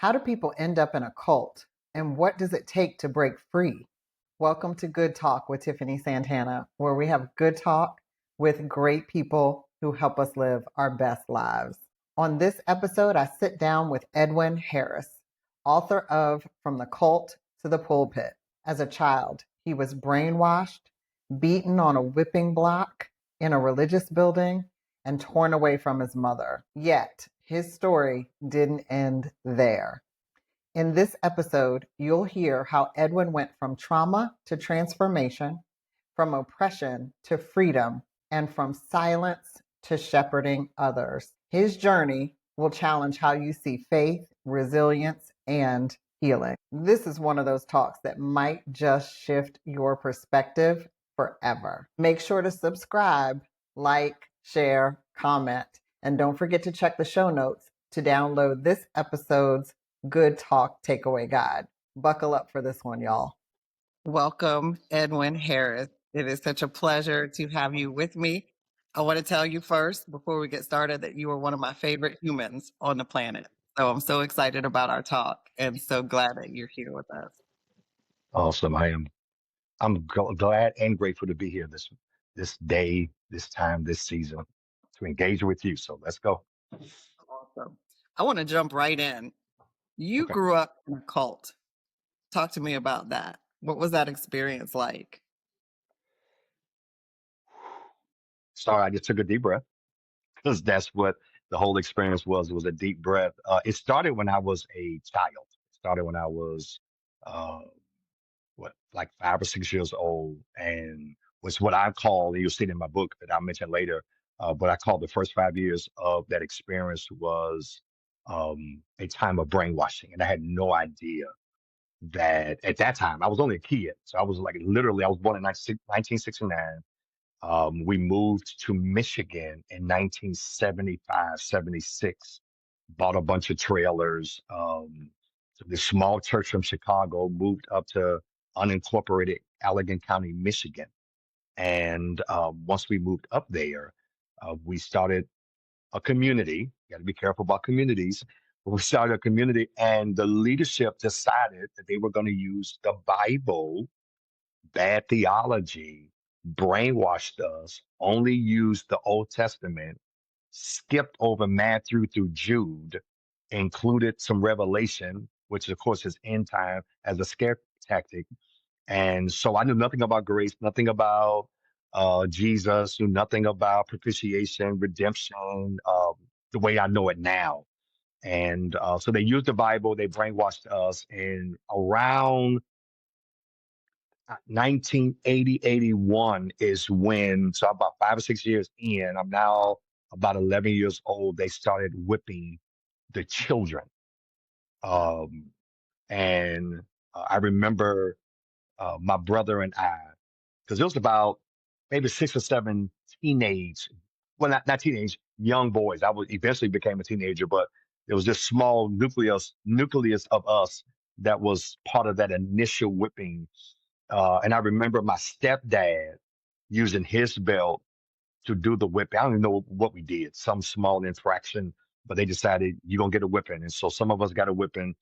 How do people end up in a cult? And what does it take to break free? Welcome to Good Talk with Tiffany Santana, where we have good talk with great people who help us live our best lives. On this episode, I sit down with Edwin Harris, author of From the Cult to the Pulpit. As a child, he was brainwashed, beaten on a whipping block in a religious building, and torn away from his mother. Yet, his story didn't end there. In this episode, you'll hear how Edwin went from trauma to transformation, from oppression to freedom, and from silence to shepherding others. His journey will challenge how you see faith, resilience, and healing. This is one of those talks that might just shift your perspective forever. Make sure to subscribe, like, share, comment, and don't forget to check the show notes to download this episode's Good Talk Takeaway Guide. Buckle up for this one, y'all. Welcome, Edwin Harris. It is such a pleasure to have you with me. I want to tell you first, before we get started, that you are one of my favorite humans on the planet. So I'm so excited about our talk and so glad that you're here with us. Awesome. I'm glad and grateful to be here this day, this time, this season to engage with you. So let's go. Awesome. I want to jump right in. You Okay. grew up in a cult. Talk to me about that. What was that experience like? Sorry, I just took a deep breath because that's what the whole experience was. It was a deep breath. It started when I was a child. It started when I was uh, like 5 or 6 years old, and was what I call, and you'll see it in my book that I'll mention later. But I call the first 5 years of that experience was a time of brainwashing, and I had no idea that at that time I was only a kid. So I was like literally I was born in 1969. We moved to Michigan in 1975, 76. Bought a bunch of trailers. So this small church from Chicago moved up to unincorporated Allegan County, Michigan. And once we moved up there, we started a community. You got to be careful about communities. We started a community, and the leadership decided that they were going to use the Bible, bad theology, brainwashed us, only used the Old Testament, skipped over Matthew through Jude, included some Revelation, which of course is end time as a scare tactic. And so I knew nothing about grace, nothing about Jesus, knew nothing about propitiation, redemption, the way I know it now. And so they used the Bible, they brainwashed us. And around 1980, 81 is when, so about 5 or 6 years in, I'm now about 11 years old, they started whipping the children. Um, and I remember my brother and I, because it was about maybe 6 or 7 teenage, well, not teenage, young boys. I was eventually became a teenager, but there was this small nucleus of us that was part of that initial whipping. And I remember my stepdad using his belt to do the whipping. I don't even know what we did, some small infraction, but they decided you're gonna get a whipping. And so some of us got a whipping.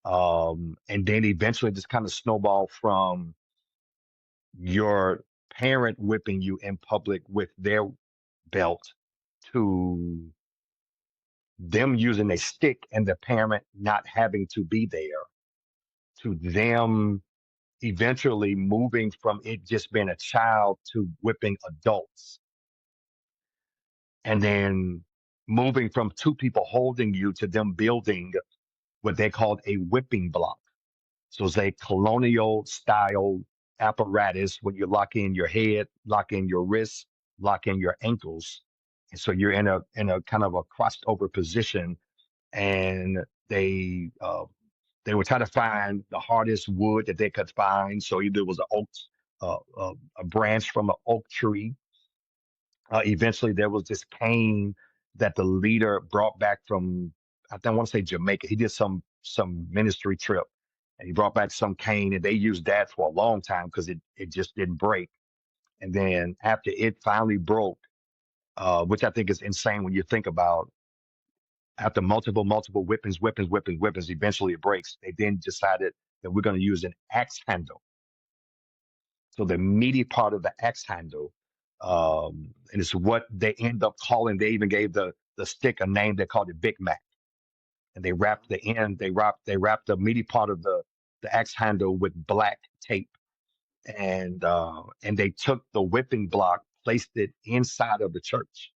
And then eventually just kind of snowballed from your parent whipping you in public with their belt to them using a stick and the parent not having to be there to them eventually moving from it just being a child to whipping adults and then moving from two people holding you to them building what they called a whipping block. So it's a colonial style apparatus when you lock in your head, lock in your wrists, lock in your ankles. And so you're in a kind of a crossed over position, and they would try to find the hardest wood that they could find. So either it was a branch from an oak tree. Eventually, there was this cane that the leader brought back from, I want to say Jamaica. He did some ministry trip, and he brought back some cane, and they used that for a long time because it just didn't break. And then after it finally broke, which I think is insane when you think about After multiple whippings, eventually it breaks. They then decided that we're going to use an axe handle. So the meaty part of the axe handle, and it's what they end up calling. They even gave the stick a name. They called it Big Mac, and they wrapped the end. They wrapped the meaty part of the axe handle with black tape, and they took the whipping block, placed it inside of the church.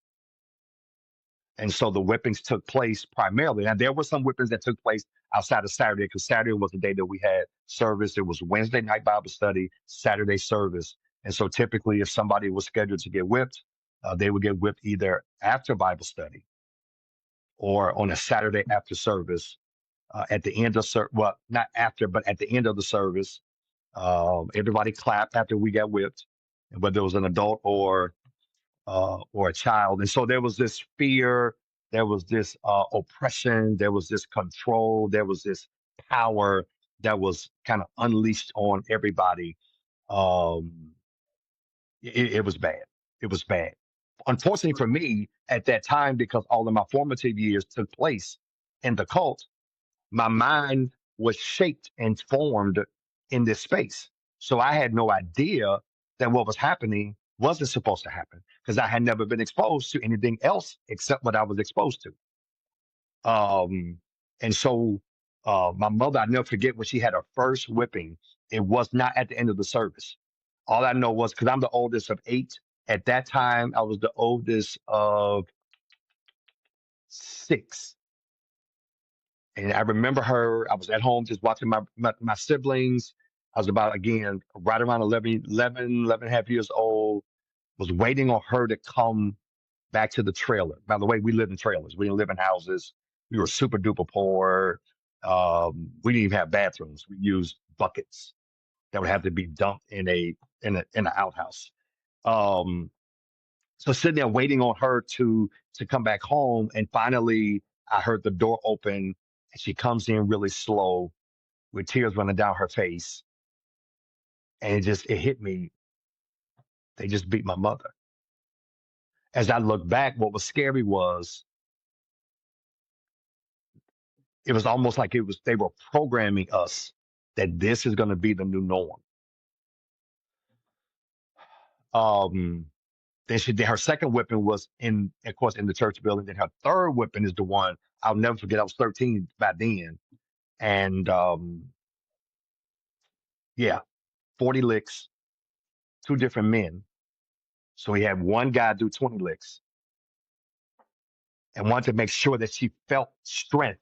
And so the whippings took place primarily. Now there were some whippings that took place outside of Saturday, because Saturday was the day that we had service. It was Wednesday night Bible study, Saturday service. And so typically, if somebody was scheduled to get whipped, they would get whipped either after Bible study or on a Saturday after service. At the end of well, not after, but at the end of the service, everybody clapped after we got whipped, and whether it was an adult or a child. And so there was this fear, there was this oppression, there was this control, there was this power that was kind of unleashed on everybody. Um, it was bad. It was bad. Unfortunately for me at that time, because all of my formative years took place in the cult, my mind was shaped and formed in this space. So I had no idea that what was happening wasn't supposed to happen, because I had never been exposed to anything else except what I was exposed to. And so my mother, I never forget when she had her first whipping, it was not at the end of the service. All I know was, because I'm the oldest of eight, at that time, I was the oldest of six. And I remember her, I was at home just watching my siblings. I was about, again, right around 11 and a half years old, was waiting on her to come back to the trailer. By the way, we lived in trailers. We didn't live in houses. We were super duper poor. We didn't even have bathrooms. We used buckets that would have to be dumped in an outhouse. Um, so sitting there waiting on her to come back home, and finally I heard the door open, and she comes in really slow with tears running down her face, and it hit me. They just beat my mother. As I look back, what was scary was it was almost like they were programming us that this is going to be the new norm. Um, then her second whipping was in, of course, in the church building. Then her third whipping is the one I'll never forget. I was 13 by then, and yeah, 40 licks, two different men. So he had one guy do 20 licks and wanted to make sure that she felt strength,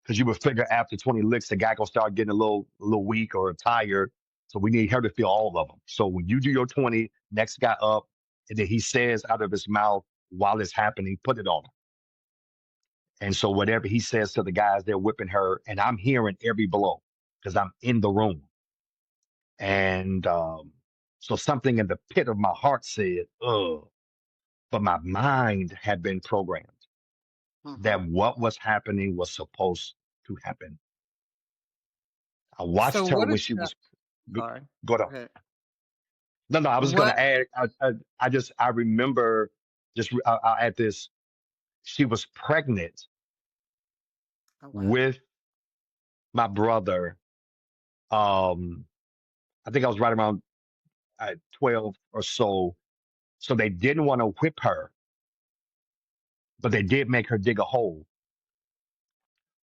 because you would figure after 20 licks, the guy gonna start getting a little weak or tired. So we need her to feel all of them. So when you do your 20, next guy up, and then he says out of his mouth while it's happening, put it on him. And so whatever he says to the guys, they're whipping her, and I'm hearing every blow because I'm in the room. And so something in the pit of my heart said, ugh, but my mind had been programmed that Hmm. what was happening was supposed to happen. I So watched her what when is she that? was Sorry. go Go down. ahead. No, no, I was going What? to add. I remember at this. She was pregnant Oh wow. with my brother. Um, I think I was right around 12 or so. So they didn't want to whip her, but they did make her dig a hole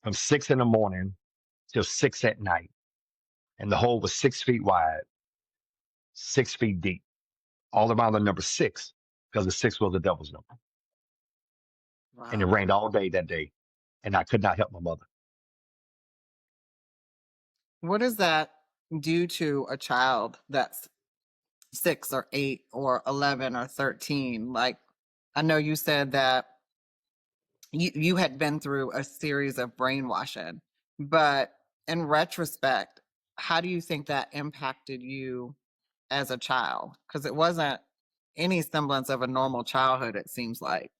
from 6 in the morning till 6 at night, and the hole was 6 feet wide, 6 feet deep, all around the number six, because the six was the devil's number. And it Wow. rained all day that day, and I could not help my mother. What does that do to a child that's 6 or 8 or 11 or 13? Like, I know you said that you had been through a series of brainwashing, but in retrospect, how do you think that impacted you as a child? Because it wasn't any semblance of a normal childhood, it seems like.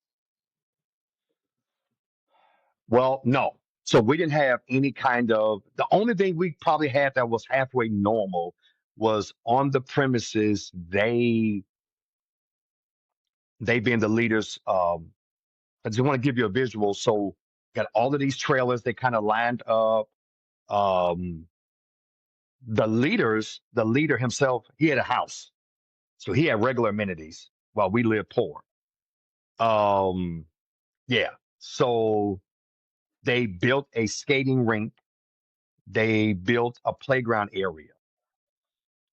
Well, no. So we didn't have any kind of, the only thing we probably had that was halfway normal was on the premises, they being the leaders. I just want to give you a visual. So Got all of these trailers. They kind of lined up. Um, the leader himself, he had a house, so he had regular amenities while we lived poor. Um, yeah. So they built a skating rink. They built a playground area.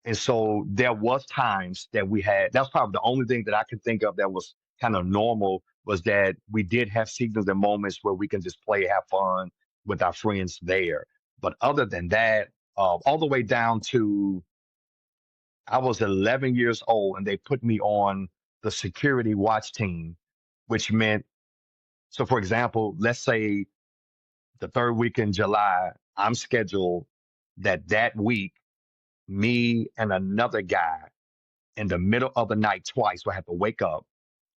And so there was times that we had, that's probably the only thing that I could think of that was kind of normal was that we did have seasons and moments where we can just play, have fun with our friends there. But other than that, all the way down to I was 11 years old and they put me on the security watch team, which meant, so for example, let's say the third week in July, I'm scheduled that week, me and another guy in the middle of the night twice will have to wake up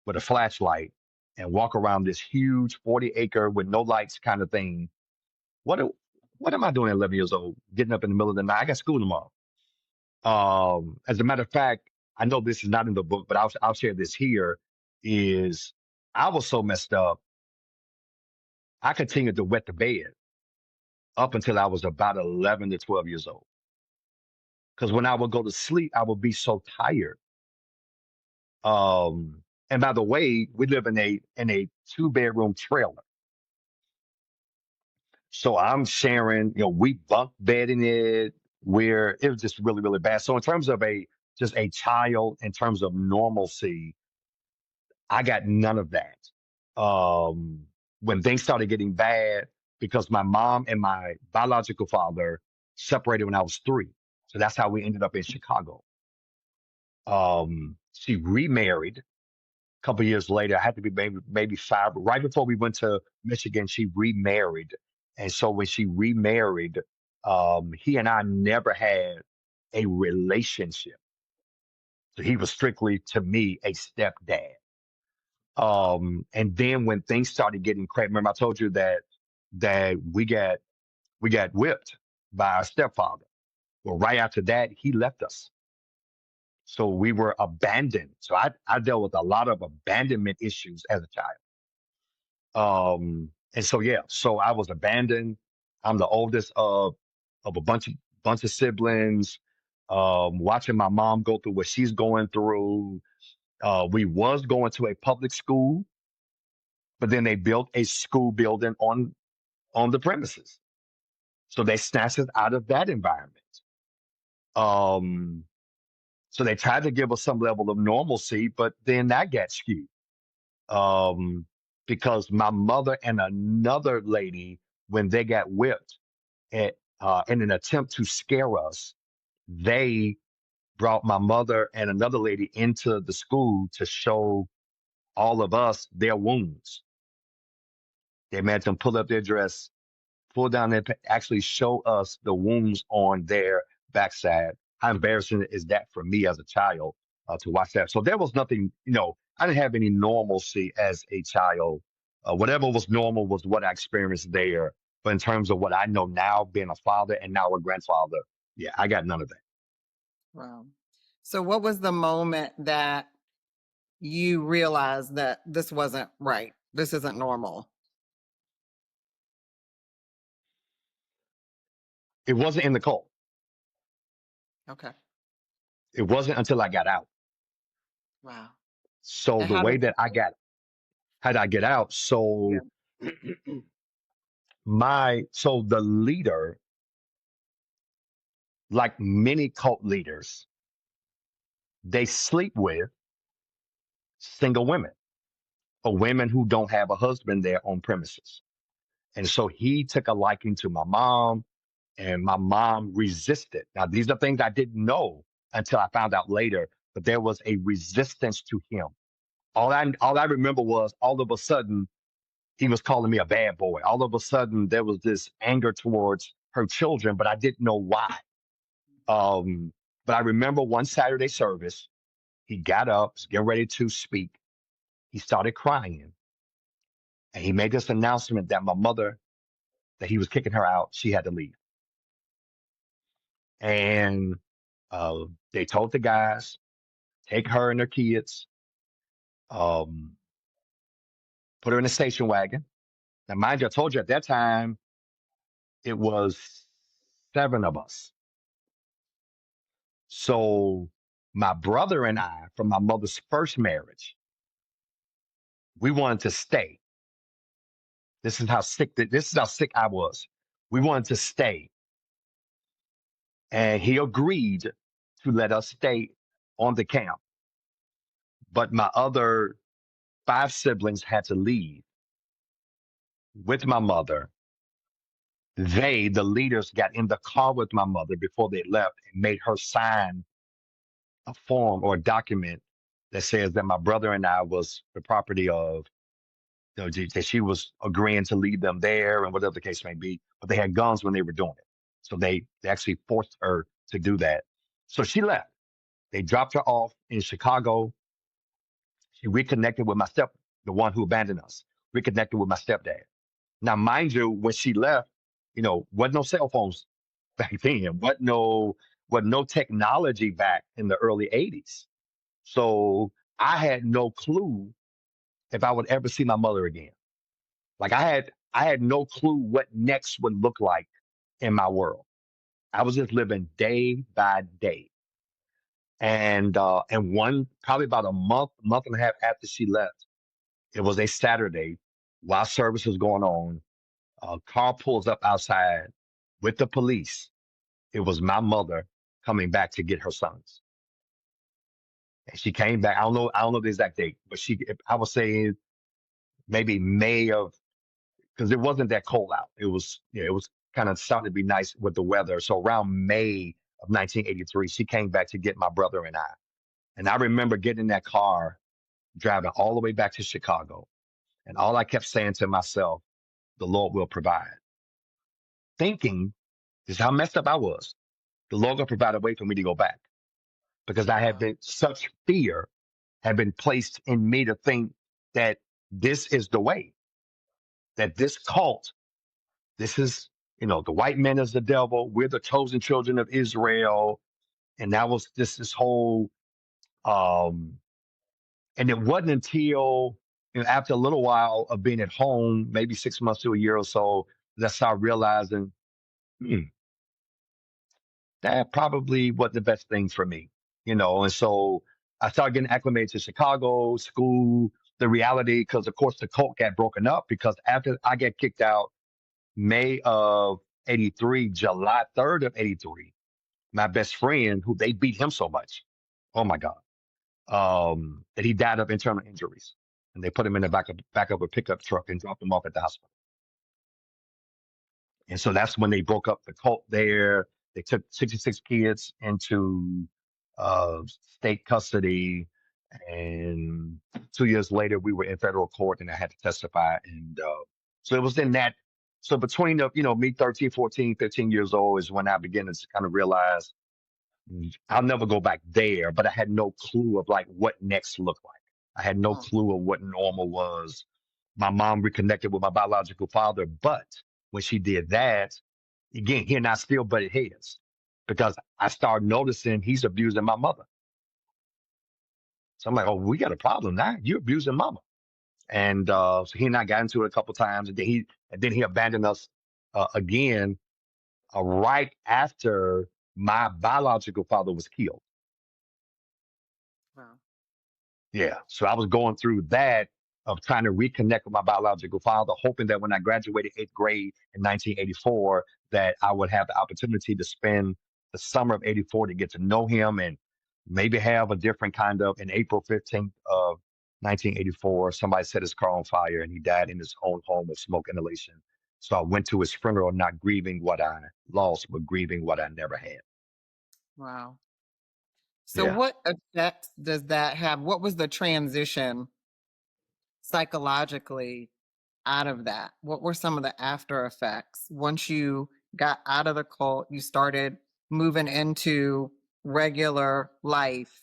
with a flashlight and walk around this huge 40-acre with no lights kind of thing. What do- what am I doing at 11 years old? Getting up in the middle of the night. I got school tomorrow. As a matter of fact, I know this is not in the book, but I'll share this here. Is I was so messed up, I continued to wet the bed up until I was about 11 to 12 years old. Because when I would go to sleep, I would be so tired. And by the way, we live in a two-bedroom trailer. So I'm sharing, we bunk bed in it where it was just really, really bad. So in terms of just a child, in terms of normalcy, I got none of that. When things started getting bad, because my mom and my biological father separated when I was 3. So that's how we ended up in Chicago. She remarried a couple years later. I had to be maybe 5. Right before we went to Michigan, she remarried. And so when she remarried, he and I never had a relationship. So he was strictly to me a stepdad. And then when things started getting crazy, remember I told you that we got whipped by our stepfather. Well, right after that, he left us. So we were abandoned. So I dealt with a lot of abandonment issues as a child. And so yeah, so I was abandoned. I'm the oldest of a bunch of siblings. Watching my mom go through what she's going through. We was going to a public school, but then they built a school building on the premises. So they snatched us out of that environment. Um, so they tried to give us some level of normalcy, but then that got skewed. Um, because my mother and another lady, when they got whipped in an attempt to scare us, they brought my mother and another lady into the school to show all of us their wounds. They made them pull up their dress, pull down their, actually show us the wounds on their backside. How embarrassing is that for me as a child to watch that? So there was nothing, I didn't have any normalcy as a child. Whatever was normal was what I experienced there. But in terms of what I know now, being a father and now a grandfather, yeah, I got none of that. Wow. So, what was the moment that you realized that this wasn't right? This isn't normal. It wasn't in the cult. Okay. It wasn't until I got out. Wow. So And the how way did that how did I get out? yeah. So so the leader, like many cult leaders, they sleep with single women or women who don't have a husband there on premises. And so he took a liking to my mom, and my mom resisted. Now, these are things I didn't know until I found out later, but there was a resistance to him. All I remember was all of a sudden he was calling me a bad boy. All of a sudden there was this anger towards her children, but I didn't know why. Um, but I remember one Saturday service, he got up, was getting ready to speak. He started crying, and he made this announcement that my mother, that he was kicking her out. She had to leave. And uh, they told the guys, take her and her kids, um, put her in a station wagon, Now, mind you, I told you at that time it was seven of us. So my brother and I, from my mother's first marriage, we wanted to stay. This is how sick I was. We wanted to stay, and he agreed to let us stay on the camp. But my other five siblings had to leave with my mother. The leaders, got in the car with my mother before they left and made her sign a form or a document that says that my brother and I was the property of, that she was agreeing to leave them there and whatever the case may be. But they had guns when they were doing it. So they actually forced her to do that. So she left. They dropped her off in Chicago. She reconnected with the one who abandoned us, reconnected with my stepdad. Now, mind you, when she left, wasn't no cell phones back then, wasn't no technology back in the early 80s. So I had no clue if I would ever see my mother again. Like I had no clue what next would look like in my world. I was just living day by day. And one probably about a month and a half after she left, it was a Saturday while service was going on. A car pulls up outside with the police. It was my mother coming back to get her sons. And she came back. I don't know the exact date, but I was saying maybe May of, because it wasn't that cold out. It was kind of starting to be nice with the weather. So around May of 1983, she came back to get my brother and I. And I remember getting in that car, driving all the way back to Chicago. And all I kept saying to myself, the Lord will provide. Thinking, this is how messed up I was. The Lord will provide a way for me to go back. Because I had Wow. been, such fear had been placed in me to think that this is the way, that this cult, this is, the white man is the devil. We're the chosen children of Israel. And that was this whole, um, and it wasn't until, after a little while of being at home, maybe 6 months to a year or so, that I started realizing, hmm, that probably wasn't the best thing for me, And so I started getting acclimated to Chicago, school, the reality, because of course the cult got broken up because after I get kicked out May of 83, July 3rd of 83, my best friend, who they beat him so much, oh my God, that he died of internal injuries. And they put him in the back of a pickup truck and dropped him off at the hospital. And so that's when they broke up the cult there. They took 66 kids into state custody. And 2 years later, we were in federal court and I had to testify. And so it was in that. So between me 13, 14, 15 years old is when I began to kind of realize I'll never go back there, but I had no clue of like what next looked like. I had no Hmm. clue of what normal was. My mom reconnected with my biological father, but when she did that, again, he and I still butted heads because I started noticing he's abusing my mother. So I'm like, oh, we got a problem now. You're abusing mama. And so he and I got into it a couple times, and then he abandoned us again right after my biological father was killed. Wow. Yeah. So I was going through that of trying to reconnect with my biological father, hoping that when I graduated eighth grade in 1984, that I would have the opportunity to spend the summer of 84 to get to know him and maybe have a different kind of, in April 15th of 1984, somebody set his car on fire and he died in his own home of smoke inhalation. So I went to his funeral, not grieving what I lost, but grieving what I never had. Wow. So Yeah. what effects does that have? What was the transition psychologically out of that? What were some of the after effects? Once you got out of the cult, you started moving into regular life.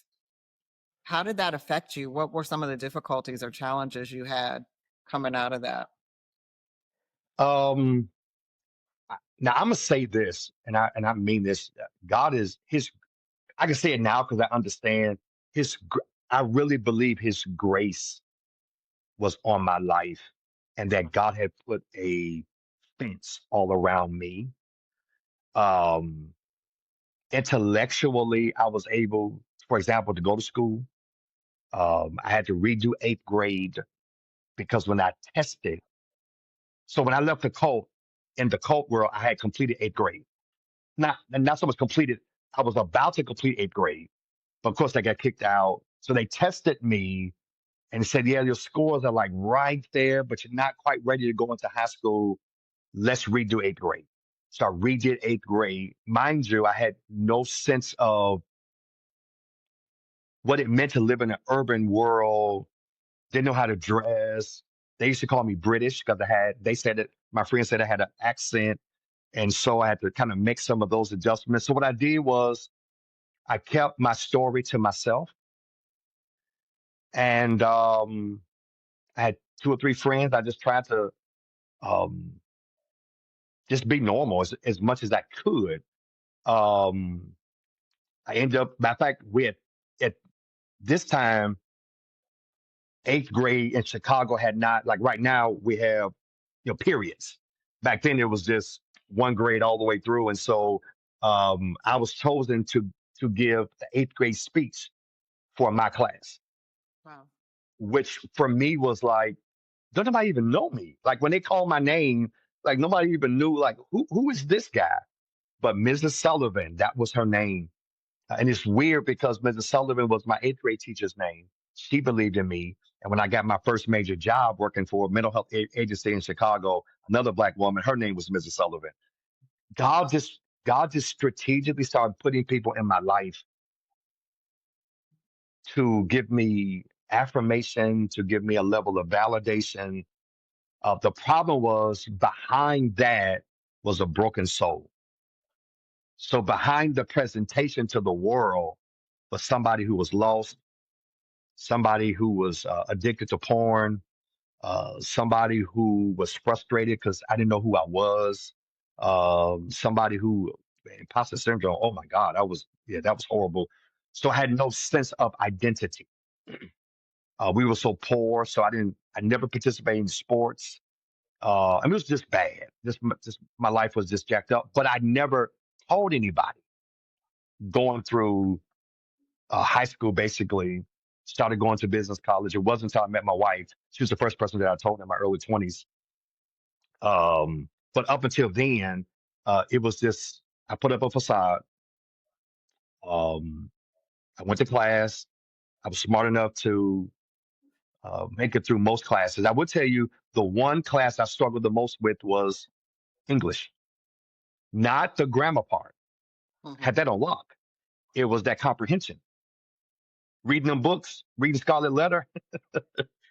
How did that affect you? What were some of the difficulties or challenges you had coming out of that? Um, Now I'm gonna say this, and I mean this. God is His. I can say it now because I understand His. I really believe His grace was on my life and that God had put a fence all around me. Um, Intellectually, I was able, for example, to go to school. I had to redo eighth grade because when I tested, so when I left the cult, in the cult world, I had completed eighth grade. Not so much completed. I was about to complete eighth grade, but of course I got kicked out. So they tested me and said, "Yeah, your scores are like right there, but you're not quite ready to go into high school. Let's redo eighth grade." So I redid eighth grade. Mind you, I had no sense of what it meant to live in an urban world. Didn't know how to dress. They used to call me British because they said that my friends said I had an accent. And so I had to kind of make some of those adjustments. So what I did was I kept my story to myself. And I had two or three friends. I just tried to um, just be normal as much as I could. Um, I ended up, matter of fact, at this time, eighth grade in Chicago had not, like right now, we have, periods. Back then, it was just one grade all the way through. And so I was chosen to give the eighth grade speech for my class, Wow. which for me was like, don't nobody even know me. Like when they called my name, like nobody even knew like who is this guy? But Mrs. Sullivan, that was her name. And it's weird because Mrs. Sullivan was my eighth grade teacher's name. She believed in me. And when I got my first major job working for a mental health agency in Chicago, another black woman, her name was Mrs. Sullivan. God just God just strategically started putting people in my life to give me affirmation, to give me a level of validation. The problem was behind that was a broken soul. So behind the presentation to the world was somebody who was lost, somebody who was addicted to porn, somebody who was frustrated because I didn't know who I was, somebody who imposter syndrome. Oh my God, that was horrible. So I had no sense of identity. We were so poor, so I never participated in sports. I mean, it was just bad. Just my life was just jacked up. But I never told anybody going through high school. Basically, started going to business college. It wasn't until I met my wife. She was the first person that I told in my early 20s. But up until then, it was just I put up a facade. Um, I went to class. I was smart enough to make it through most classes. I would tell you the one class I struggled the most with was English, not the grammar part. Hmm. Had that on lock. It was that comprehension. Reading them books, reading Scarlet Letter,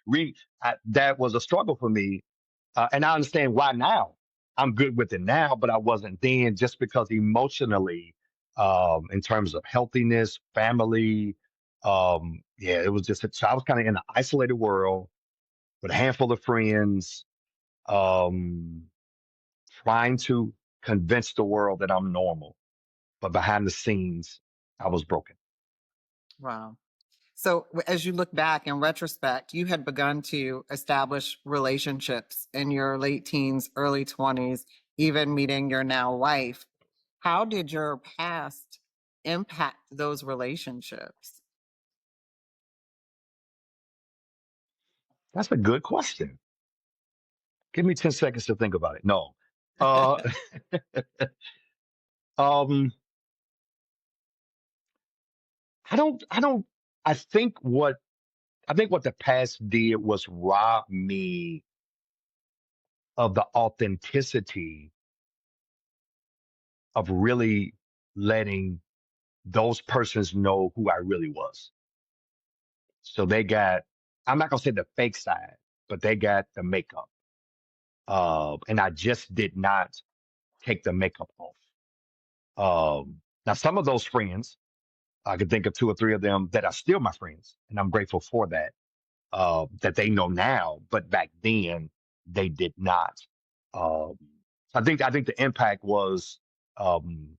that was a struggle for me. And I understand why now. I'm good with it now, but I wasn't then just because emotionally, in terms of healthiness, family, yeah, it was just, so I was kind of in an isolated world with a handful of friends, um, trying to convince the world that I'm normal. But behind the scenes, I was broken. Wow. So, as you look back in retrospect, you had begun to establish relationships in your late teens, early 20s, even meeting your now wife. How did your past impact those relationships? That's a good question. Give me 10 seconds to think about it. No. Uh, um, I don't, I think what the past did was rob me of the authenticity of really letting those persons know who I really was. So they got, I'm not going to say the fake side, but they got the makeup. And I just did not take the makeup off. Now, some of those friends, I could think of two or three of them that are still my friends, and I'm grateful for that. That they know now, but back then they did not. Um, I think the impact was, um,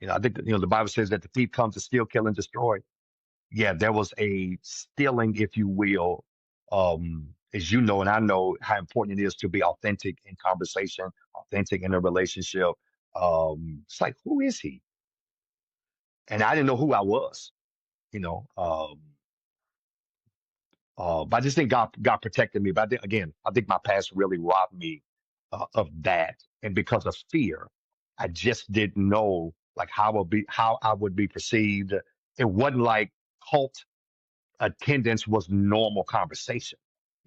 I think the Bible says that the thief comes to steal, kill, and destroy. Yeah, there was a stealing, if you will, as you know, and I know how important it is to be authentic in conversation, authentic in a relationship. It's like, who is he? And I didn't know who I was, you know. But I just think God protected me. But I think my past really robbed me of that, and because of fear, I just didn't know like how I would be perceived. It wasn't like cult attendance was normal conversation.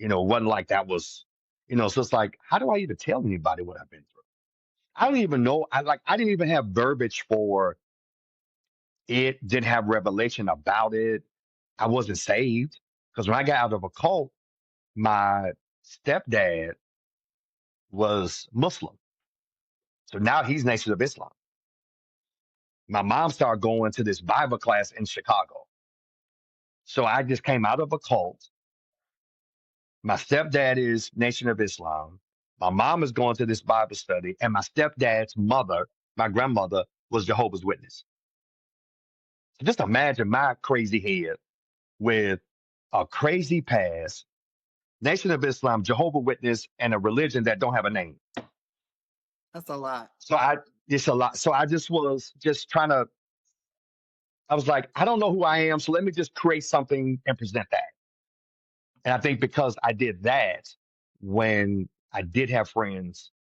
It wasn't like that was, so it's like, how do I even tell anybody what I've been through? I don't even know. I didn't even have verbiage for it, didn't have revelation about it. I wasn't saved because when I got out of a cult, my stepdad was Muslim. So now he's Nation of Islam. My mom started going to this Bible class in Chicago. So I just came out of a cult. My stepdad is Nation of Islam. My mom is going to this Bible study, and my stepdad's mother, my grandmother, was Jehovah's Witness. So just imagine my crazy head with a crazy past, Nation of Islam, Jehovah Witness, and a religion that don't have a name. That's a lot. So it's a lot. So I just was just trying to. I was like, I don't know who I am, so let me just create something and present that. And I think because I did that, when I did have friends,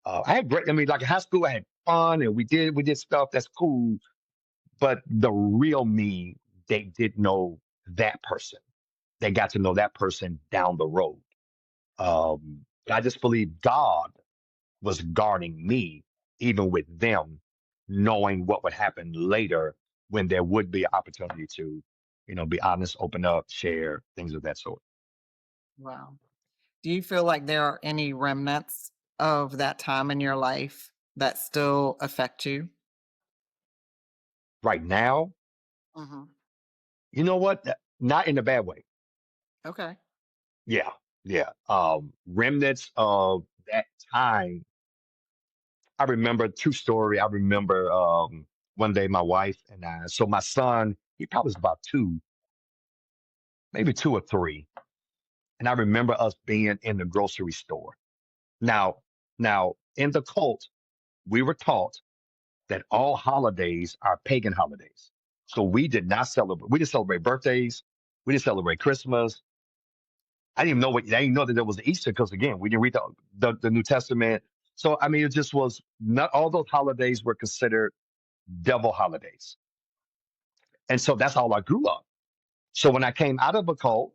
I had great. I mean, like in high school, I had fun and we did stuff that's cool. But the real me, they didn't know that person. They got to know that person down the road. I just believe God was guarding me, even with them, knowing what would happen later when there would be opportunity to, be honest, open up, share things of that sort. Wow. Do you feel like there are any remnants of that time in your life that still affect you? Right now, Hmm. you know what? Not in a bad way. Okay. Yeah, yeah. Remnants of that time. I remember true story. I remember one day my wife and I. So my son, he probably was about two, maybe two or three, and I remember us being in the grocery store. Now, now in the cult, we were taught that all holidays are pagan holidays. So we did not celebrate. We didn't celebrate birthdays. We didn't celebrate Christmas. I didn't know that there was Easter because again, we didn't read the New Testament. So I mean, it just was not all those holidays were considered devil holidays, and so that's how I grew up. So when I came out of a cult,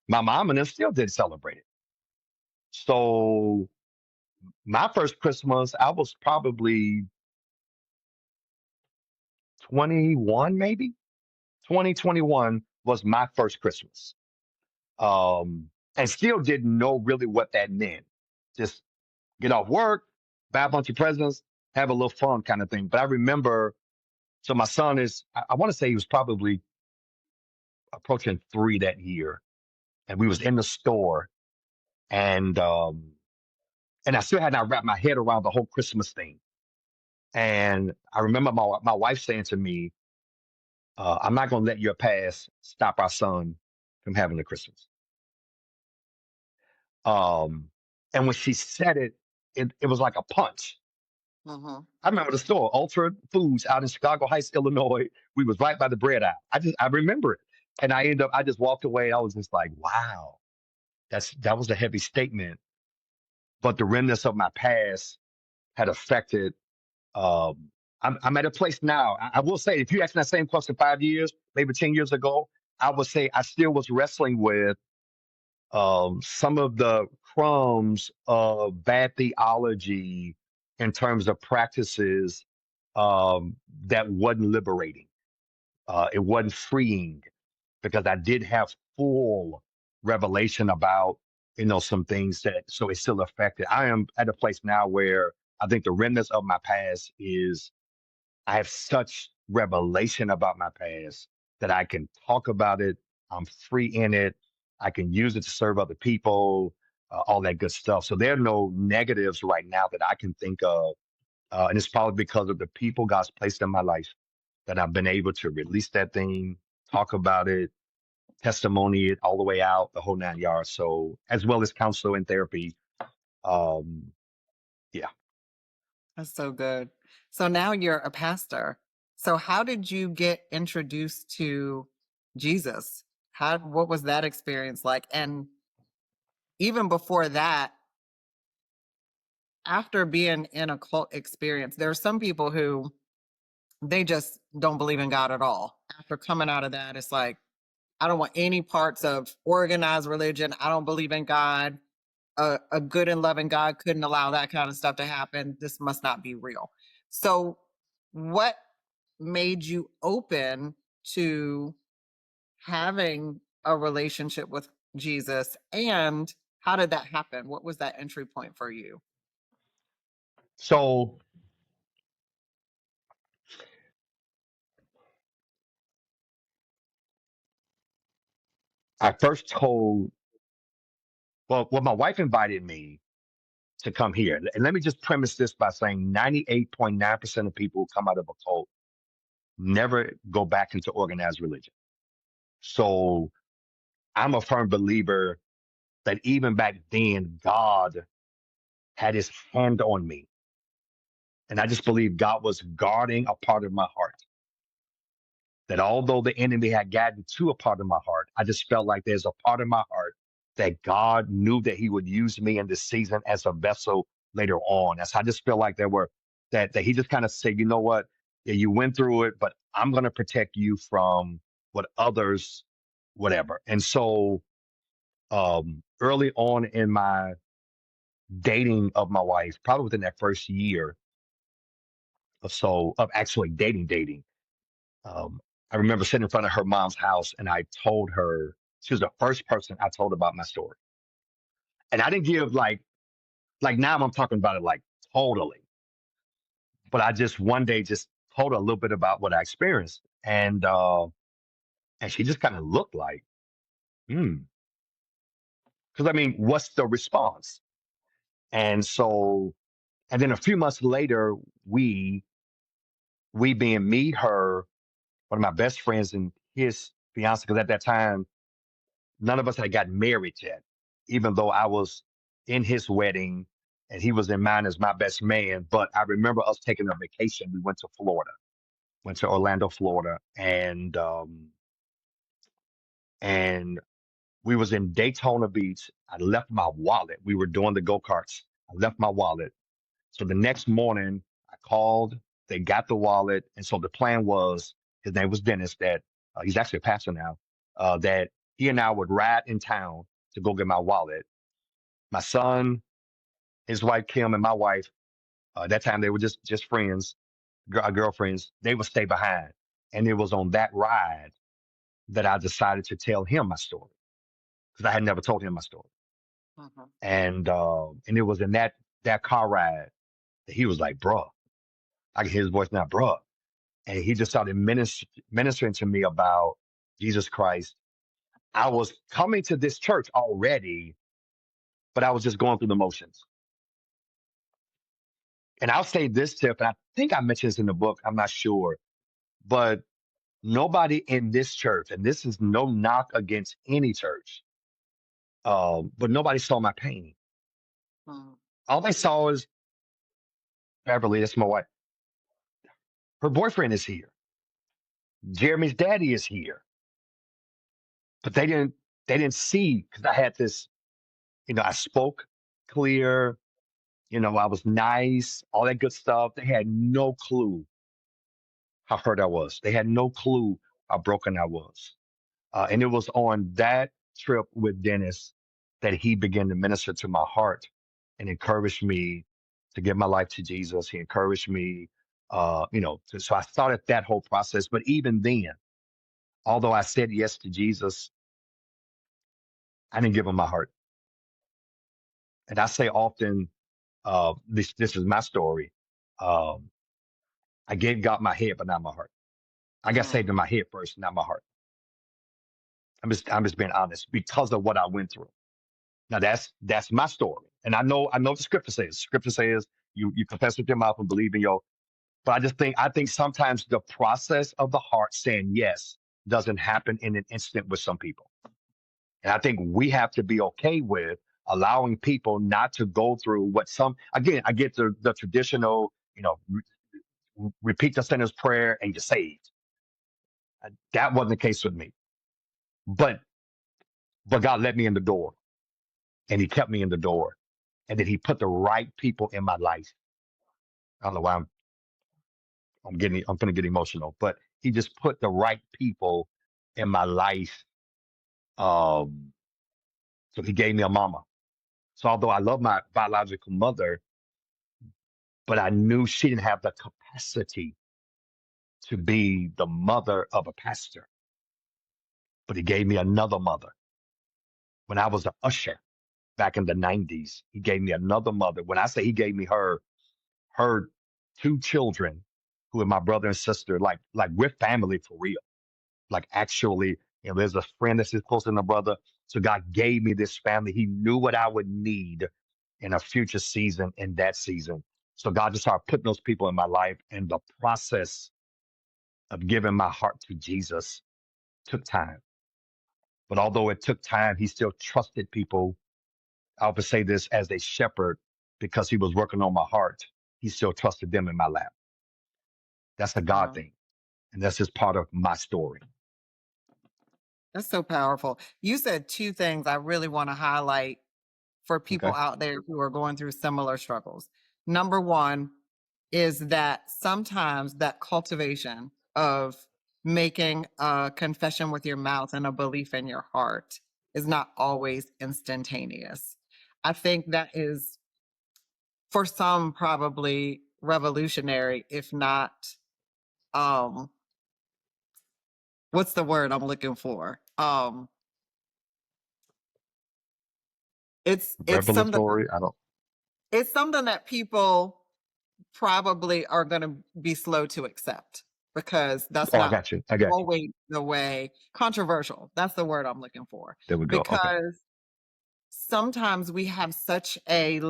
my mom and them still did celebrate it. So my first Christmas, I was probably 21, maybe 2021 was my first Christmas. And still didn't know really what that meant. Just get off work, buy a bunch of presents, have a little fun kind of thing. But I remember, so my son is, I want to say he was probably approaching 3 that year. And we was in the store and and I still had not wrapped my head around the whole Christmas thing. And I remember my wife saying to me, I'm not gonna let your past stop our son from having a Christmas. Um, and when she said it, it was like a punch. Hmm. I remember the store, Ultra Foods out in Chicago Heights, Illinois. We was right by the bread aisle. I remember it. And I just walked away. I was just like, wow, that was a heavy statement. But the remnants of my past had affected I'm at a place now. I will say if you asked me that same question 5 years, maybe 10 years ago, I would say I still was wrestling with some of the crumbs of bad theology in terms of practices that wasn't liberating. It wasn't freeing because I did have full revelation about some things that so it still affected. I am at a place now where I think the remnants of my past is I have such revelation about my past that I can talk about it. I'm free in it. I can use it to serve other people, all that good stuff. So there are no negatives right now that I can think of. And it's probably because of the people God's placed in my life that I've been able to release that thing, talk about it, testimony all the way out, the whole 9 yards. So as well as counsel and therapy. Um, yeah. That's so good. So now you're a pastor. So how did you get introduced to Jesus? What was that experience like? And even before that, after being in a cult experience, there are some people who they just don't believe in God at all. After coming out of that, it's like, I don't want any parts of organized religion. I don't believe in God. A good and loving God couldn't allow that kind of stuff to happen. This must not be real. So, what made you open to having a relationship with Jesus? And how did that happen? What was that entry point for you? So I first told, well, my wife invited me to come here. And let me just premise this by saying 98.9% of people who come out of a cult never go back into organized religion. So I'm a firm believer that even back then, God had his hand on me. And I just believe God was guarding a part of my heart. That although the enemy had gotten to a part of my heart, I just felt like there's a part of my heart that God knew that he would use me in this season as a vessel later on. As I just feel like that he just kind of said, you know what? Yeah, you went through it, but I'm gonna protect you from what others, whatever. And so early on in my dating of my wife, probably within that first year or so of actually dating, um, I remember sitting in front of her mom's house and I told her, she was the first person I told about my story. And I didn't give like now I'm talking about it like totally, but I just one day just told her a little bit about what I experienced. And she just kind of looked like, hmm. Because I mean, what's the response? And so, and then a few months later, we we being me, her, one of my best friends and his fiance, because at that time none of us had gotten married yet, even though I was in his wedding and he was in mine as my best man. But I remember us taking a vacation. We went to Florida, went to Orlando, Florida, and we was in Daytona Beach. I left my wallet. We were doing the go-karts. I left my wallet. So the next morning I called, they got the wallet. And so the plan was, his name was Dennis, that he's actually a pastor now, that he and I would ride in town to go get my wallet. My son, his wife Kim, and my wife, at that time they were just friends, girlfriends. They would stay behind, and it was on that ride that I decided to tell him my story because I had never told him my story. Mhm. And it was in that car ride that he was like, "Bruh," I can hear his voice now, "Bruh," and he just started ministering to me about Jesus Christ. I was coming to this church already, but I was just going through the motions. And I'll say this tip, and I think I mentioned this in the book, I'm not sure, but nobody in this church, and this is no knock against any church, but nobody saw my pain. Mhm. All they saw is Beverly, that's my wife. Her boyfriend is here. Jeremy's daddy is here. But they didn't see because I had this, I spoke clear, I was nice, all that good stuff. They had no clue how hurt I was. They had no clue how broken I was. And it was on that trip with Dennis that he began to minister to my heart and encouraged me to give my life to Jesus. He encouraged me, so I started that whole process. But even then, although I said yes to Jesus, I didn't give him my heart. And I say often, this is my story. Um, I gave God my head, but not my heart. I got saved Mhm. in my head first, not my heart. I'm just being honest because of what I went through. Now that's my story, and I know the scripture says. Scripture says you confess with your mouth and believe in your. But I think sometimes the process of the heart saying yes doesn't happen in an instant with some people. And I think we have to be okay with allowing people not to go through what some, again, I get the traditional, repeat the sinner's prayer and you're saved. That wasn't the case with me. But God let me in the door, and he kept me in the door. And then he put the right people in my life. I don't know why I'm gonna get emotional, but he just put the right people in my life. Um, so he gave me a mama. So although I love my biological mother, but I knew she didn't have the capacity to be the mother of a pastor. But he gave me another mother. When I was an usher back in the 90s, he gave me another mother. When I say he gave me her two children, who are my brother and sister, like we're family for real. Like actually, there's a friend that's closer than a brother. So God gave me this family. He knew what I would need in a future season, in that season. So God just started putting those people in my life, and the process of giving my heart to Jesus took time. But although it took time, he still trusted people. I would say this as a shepherd, because he was working on my heart. He still trusted them in my lap. That's a God Wow. thing. And that's just part of my story. That's so powerful. You said two things I really want to highlight for people Okay. out there who are going through similar struggles. Number one is that sometimes that cultivation of making a confession with your mouth and a belief in your heart is not always instantaneous. I think that is, for some, probably revolutionary, if not, um, what's the word I'm looking for? It's something Revelatory. I don't. it's something that people probably are going to be slow to accept because that's Oh, I not got you. I got you. always the way. Controversial. That's the word I'm looking for. There we go. Okay. Because sometimes we have such a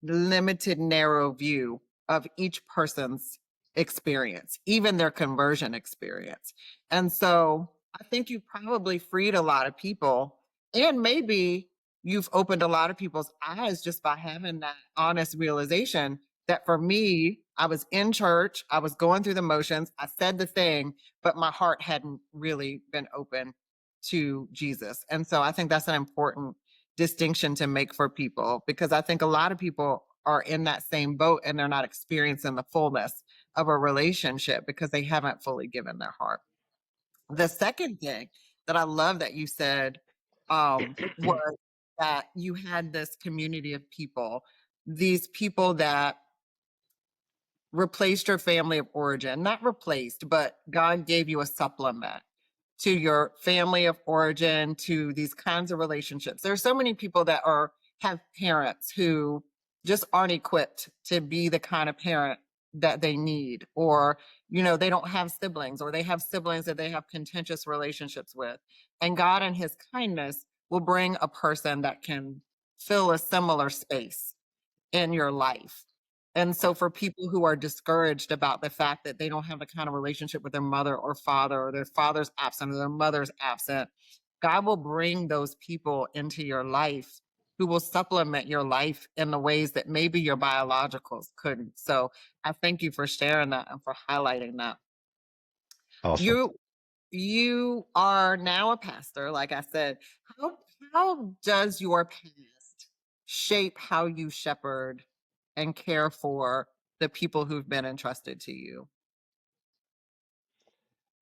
limited, narrow view of each person's experience, even their conversion experience. And so I think you probably freed a lot of people, and maybe you've opened a lot of people's eyes just by having that honest realization that for me, I was in church, I was going through the motions, I said the thing, but my heart hadn't really been open to Jesus. And so I think that's an important distinction to make for people, because I think a lot of people are in that same boat and they're not experiencing the fullness of a relationship because they haven't fully given their heart. The second thing that I love that you said was that you had this community of people, these people that replaced your family of origin, not replaced, but God gave you a supplement to your family of origin, to these kinds of relationships. There's so many people that have parents who just aren't equipped to be the kind of parent that they need, or they don't have siblings, or they have siblings that they have contentious relationships with, and God in his kindness will bring a person that can fill a similar space in your life. And so for people who are discouraged about the fact that they don't have the kind of relationship with their mother or father, or their father's absent or their mother's absent, God will bring those people into your life who will supplement your life in the ways that maybe your biologicals couldn't. So I thank you for sharing that and for highlighting that. Awesome. You you are now a pastor, like I said. How how does your past shape how you shepherd and care for the people who've been entrusted to you?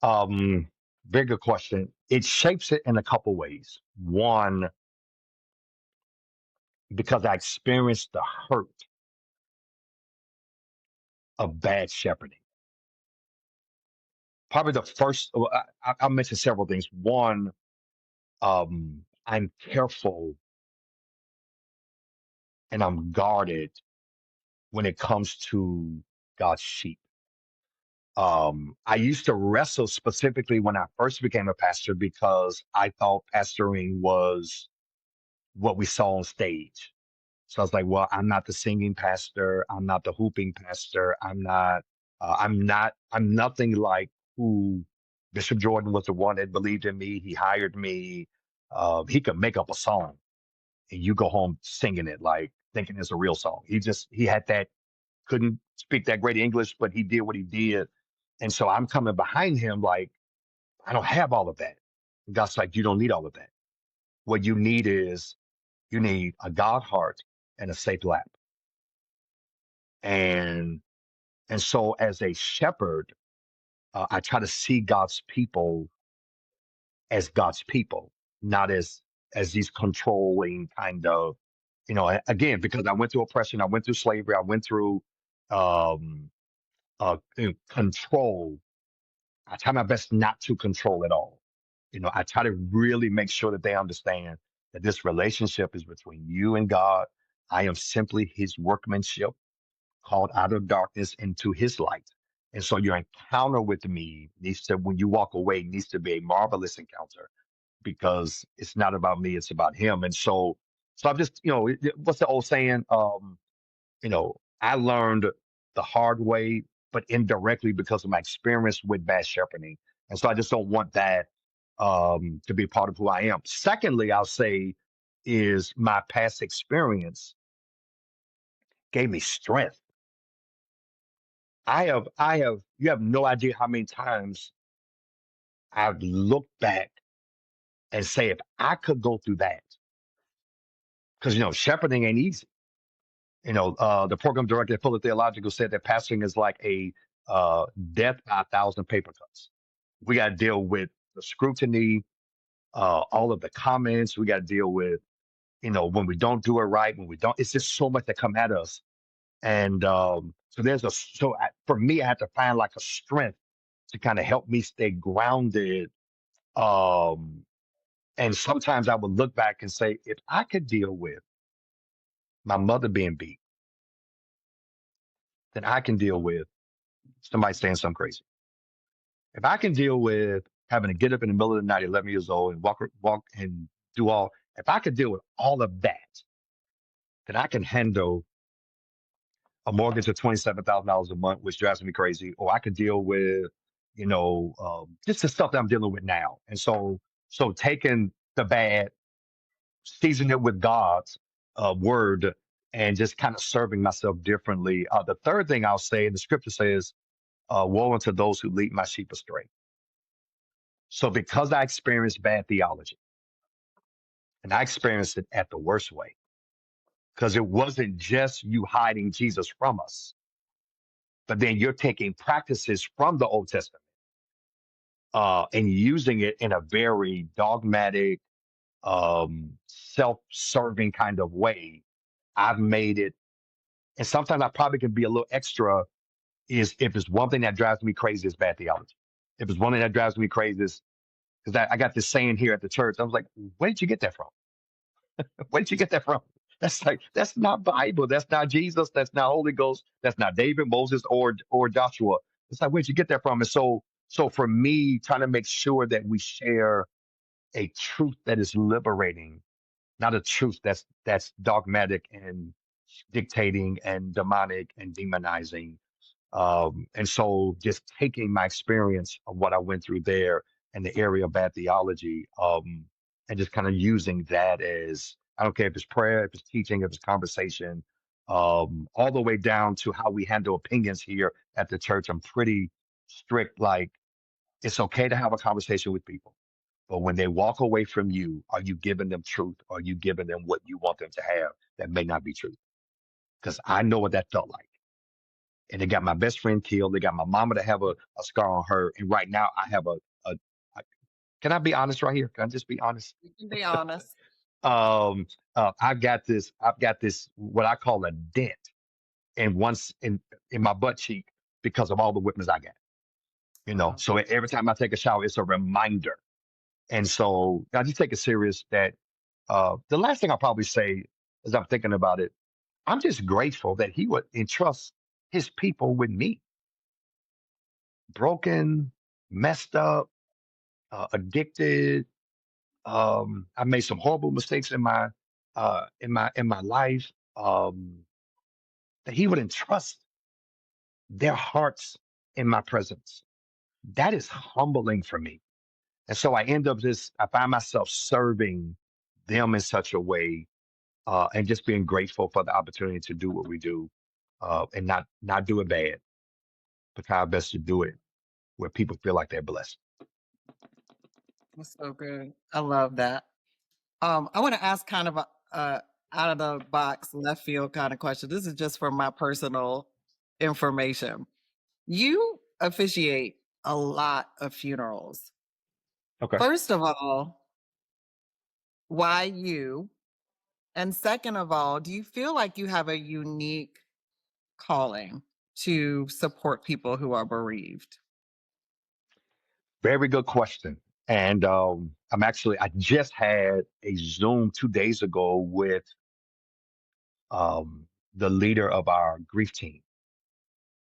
Um, Very good question. It shapes it in a couple ways. One, because I experienced the hurt of bad shepherding. Probably the first, well, I'll mention several things. One, I'm careful and I'm guarded when it comes to God's sheep. I used to wrestle specifically when I first became a pastor, because I thought pastoring was what we saw on stage. So I was like, well, I'm not the singing pastor. I'm not the hooping pastor. I'm nothing like who Bishop Jordan was, the one that believed in me. He hired me. He could make up a song and you go home singing it, like thinking it's a real song. He had that, couldn't speak that great English, but he did what he did. And so I'm coming behind him like, I don't have all of that. And God's like, you don't need all of that. What you need is you need a God heart and a safe lap. And so as a shepherd, I try to see God's people as God's people, not as these controlling kind of, again, because I went through oppression, I went through slavery, I went through um, control. I try my best not to control at all. I try to really make sure that they understand that this relationship is between you and God. I am simply His workmanship, called out of darkness into His light. And so your encounter with me needs to, when you walk away, needs to be a marvelous encounter because it's not about me, it's about Him. And so I'm just, what's the old saying? I learned the hard way, but indirectly because of my experience with bad shepherding. And so I just don't want that to be part of who I am. Secondly, I'll say is my past experience gave me strength. You have no idea how many times I've looked back and say, if I could go through that, because, shepherding ain't easy. The program director at Pulpit Theological said that pastoring is like a death by 1,000 paper cuts. We got to deal with the scrutiny, all of the comments. We got to deal with, when we don't do it right, when we don't. It's just so much that come at us, and for me, I had to find like a strength to kind of help me stay grounded. Um, and sometimes I would look back and say, if I could deal with my mother being beat, then I can deal with somebody saying something crazy. If I can deal with having to get up in the middle of the night, 11 years old, and walk and do all, if I could deal with all of that, then I can handle a mortgage of $27,000 a month, which drives me crazy, or I could deal with, just the stuff that I'm dealing with now. And so taking the bad, seasoning it with God's word, and just kind of serving myself differently. The third thing I'll say, and the scripture says, woe unto those who lead my sheep astray. So because I experienced bad theology, and I experienced it at the worst way, because it wasn't just you hiding Jesus from us, but then you're taking practices from the Old Testament and using it in a very dogmatic, self-serving kind of way. I've made it, and sometimes I probably can be a little extra. Is if it's one thing that drives me crazy, is bad theology. If it's one thing that drives me crazy, is because I got this saying here at the church. I was like, where did you get that from? Where did you get that from? That's not Bible. That's not Jesus. That's not Holy Ghost. That's not David, Moses, or Joshua. It's like, where'd you get that from? And so for me, trying to make sure that we share a truth that is liberating, not a truth that's dogmatic and dictating and demonic and demonizing. And so just taking my experience of what I went through there in the area of bad theology, and just kind of using that as, I don't care if it's prayer, if it's teaching, if it's conversation, all the way down to how we handle opinions here at the church. I'm pretty strict. Like, it's okay to have a conversation with people, but when they walk away from you, are you giving them truth? Are you giving them what you want them to have that may not be true? Because I know what that felt like. And they got my best friend killed. They got my mama to have a scar on her. And right now I have a can I be honest right here? Can I just be honest? You can be honest. I've got this, what I call a dent in my butt cheek because of all the whippings I got, Oh, so every time I take a shower, it's a reminder. And so I just take it serious that, the last thing I'll probably say as I'm thinking about it, I'm just grateful that he would entrust his people with me, broken, messed up, addicted. I made some horrible mistakes in my life. That he would entrust their hearts in my presence. That is humbling for me. And so I find myself serving them in such a way, and just being grateful for the opportunity to do what we do, and not do it bad, but try our best to do it where people feel like they're blessed. That's so good. I love that. I want to ask kind of a out of the box, left field kind of question. This is just for my personal information. You officiate a lot of funerals. Okay. First of all, why you? And second of all, do you feel like you have a unique calling to support people who are bereaved? Very good question. And I just had a Zoom 2 days ago with the leader of our grief team.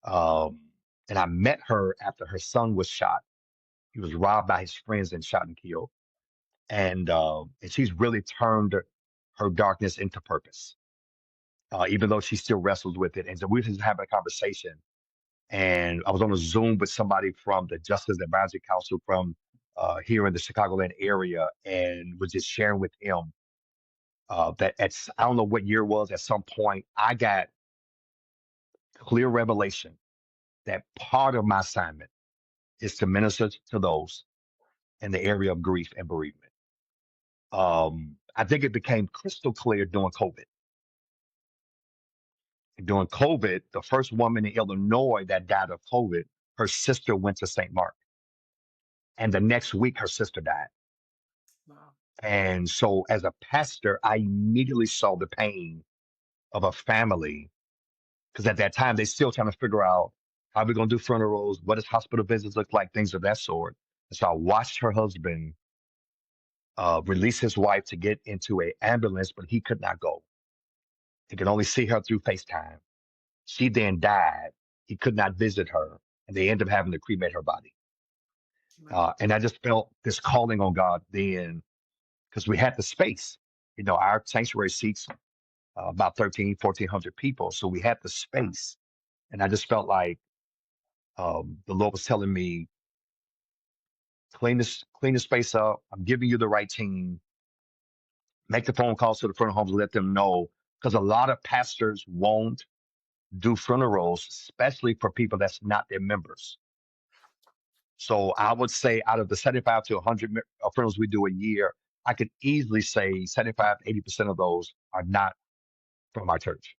Um, and I met her after her son was shot. He was robbed by his friends and shot and killed. And she's really turned her darkness into purpose, even though she still wrestles with it. And so we were just having a conversation. And I was on a Zoom with somebody from the Justice Advisory Council from here in the Chicagoland area, and was just sharing with him that I don't know what year it was. At some point, I got clear revelation that part of my assignment is to minister to those in the area of grief and bereavement. I think it became crystal clear during COVID. During COVID, the first woman in Illinois that died of COVID, her sister went to St. Mark, and the next week her sister died. Wow. And so, as a pastor, I immediately saw the pain of a family, because at that time they still trying to figure out how we're going to do funerals, what does hospital visits look like, things of that sort. And so I watched her husband release his wife to get into an ambulance, but he could not go. He could only see her through FaceTime. She then died. He could not visit her, and they ended up having to cremate her body. Wow. And I just felt this calling on God then, because we had the space. Our sanctuary seats about 1,400 people. So we had the space. And I just felt like the Lord was telling me, clean the space up. I'm giving you the right team. Make the phone calls to the funeral homes, let them know. Because a lot of pastors won't do funerals, especially for people that's not their members. So I would say out of the 75 to 100 funerals we do a year, I could easily say 75 to 80% of those are not from our church.